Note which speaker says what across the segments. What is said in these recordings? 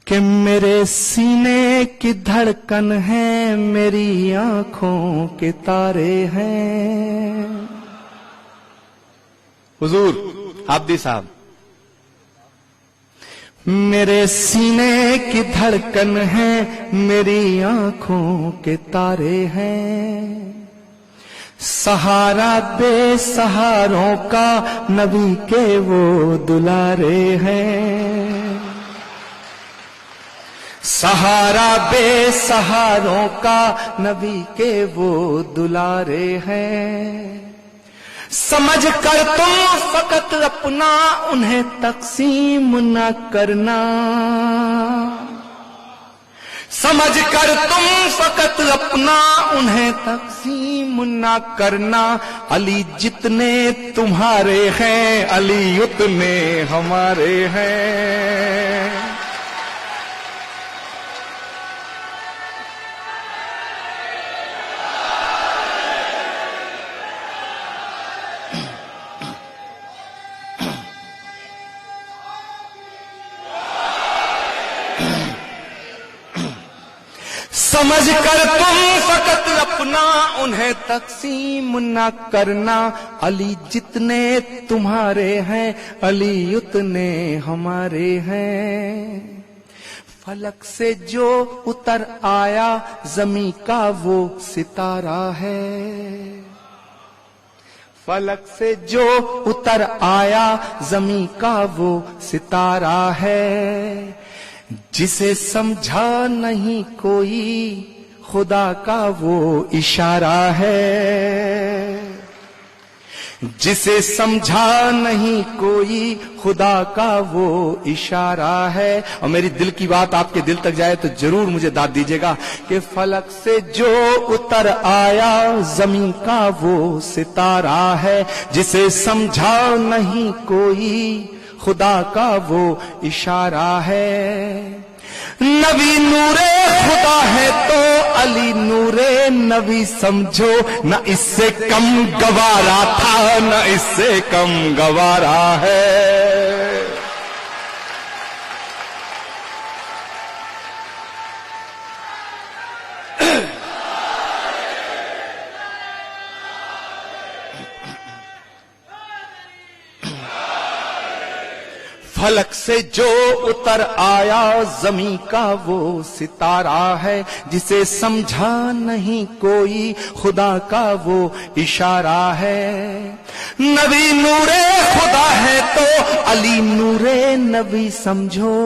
Speaker 1: کہ میرے سینے کی دھڑکن ہے، میری آنکھوں کے تارے ہیں. حضور عابدی صاحب. میرے سینے کی دھڑکن ہے، میری آنکھوں کے تارے ہیں. سہارا بے سہاروں کا، نبی کے وہ دلارے ہیں. سہارا بے سہاروں کا، نبی کے وہ دلارے ہیں. سمجھ کر تم فقط اپنا انہیں تقسیم نہ کرنا. سمجھ کر تم فقط اپنا انہیں تقسیم نہ کرنا. علی جتنے تمہارے ہیں، علی اتنے ہمارے ہیں. سمجھ کر تم فقط اپنا انہیں تقسیم نہ کرنا. علی جتنے تمہارے ہیں، علی اتنے ہمارے ہیں. فلک سے جو اتر آیا، زمیں کا وہ ستارہ ہے. فلک سے جو اتر آیا، زمیں کا وہ ستارہ ہے. جسے سمجھا نہیں کوئی، خدا کا وہ اشارہ ہے. جسے سمجھا نہیں کوئی، خدا کا وہ اشارہ ہے. اور میری دل کی بات آپ کے دل تک جائے تو ضرور مجھے داد دیجیے گا کہ فلک سے جو اتر آیا، زمین کا وہ ستارہ ہے. جسے سمجھا نہیں کوئی، خدا کا وہ اشارہ ہے. نبی نور خدا ہے تو علی نور نبی سمجھو. نہ اس سے کم گوارا تھا، نہ اس سے کم گوارا ہے. فلک سے جو اتر آیا، زمیں کا وہ ستارہ ہے. جسے سمجھا نہیں کوئی، خدا کا وہ اشارہ ہے. نبی نور خدا ہے تو علی نور نبی سمجھو.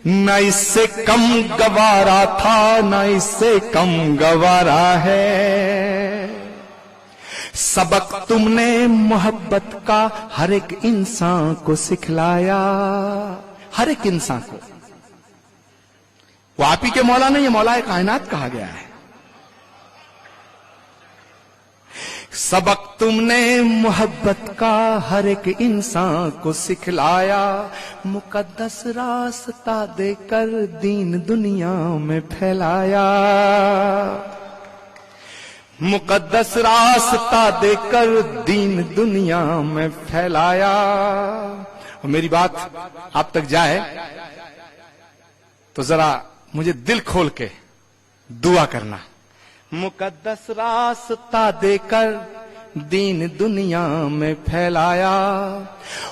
Speaker 1: نہ اس سے کم گوارا تھا، نہ اس سے کم گوارا ہے. سبق تم نے محبت کا ہر ایک انسان کو سکھلایا. ہر ایک انسان کو. وہ آپ ہی کے مولا نہیں، یہ مولا کائنات کہا گیا ہے. سبق تم نے محبت کا ہر ایک انسان کو سکھلایا. مقدس راستہ دے کر دین دنیا میں پھیلایا. مقدس راستہ دے کر دین دنیا میں پھیلایا. اور میری بات آپ تک جائے تو ذرا مجھے دل کھول کے دعا کرنا. مقدس راستہ دے کر دین دنیا میں پھیلایا.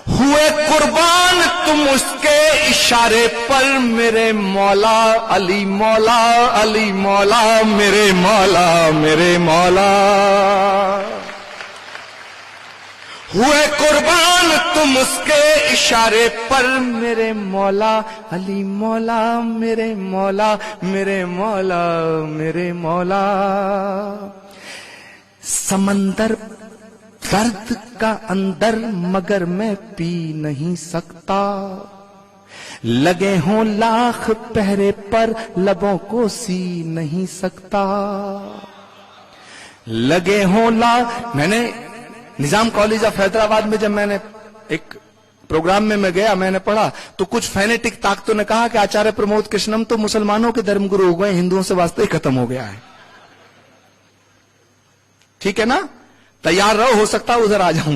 Speaker 1: ہوئے قربان تم اس کے اشارے پر، میرے مولا علی مولا، علی مولا میرے مولا، میرے مولا. ہوئے قربان تم اس کے اشارے پر، میرے مولا علی مولا، میرے مولا، میرے مولا، میرے مولا. سمندر درد کا اندر مگر میں پی نہیں سکتا. لگے ہوں لاکھ پہرے پر، لبوں کو سی نہیں سکتا. لگے ہوں لاکھ. میں نے نظام کالج آف حیدرآباد میں جب میں نے ایک پروگرام میں گیا، میں نے پڑھا تو کچھ فینیٹک طاقتوں نے کہا کہ آچاریہ پرمود کرشنم تو مسلمانوں کے دھرم گرو ہو گئے، ہندوؤں سے واسطہ ہی ختم ہو گیا ہے. ٹھیک ہے نا؟ تیار رہو، ہو سکتا ادھر آ جاؤں.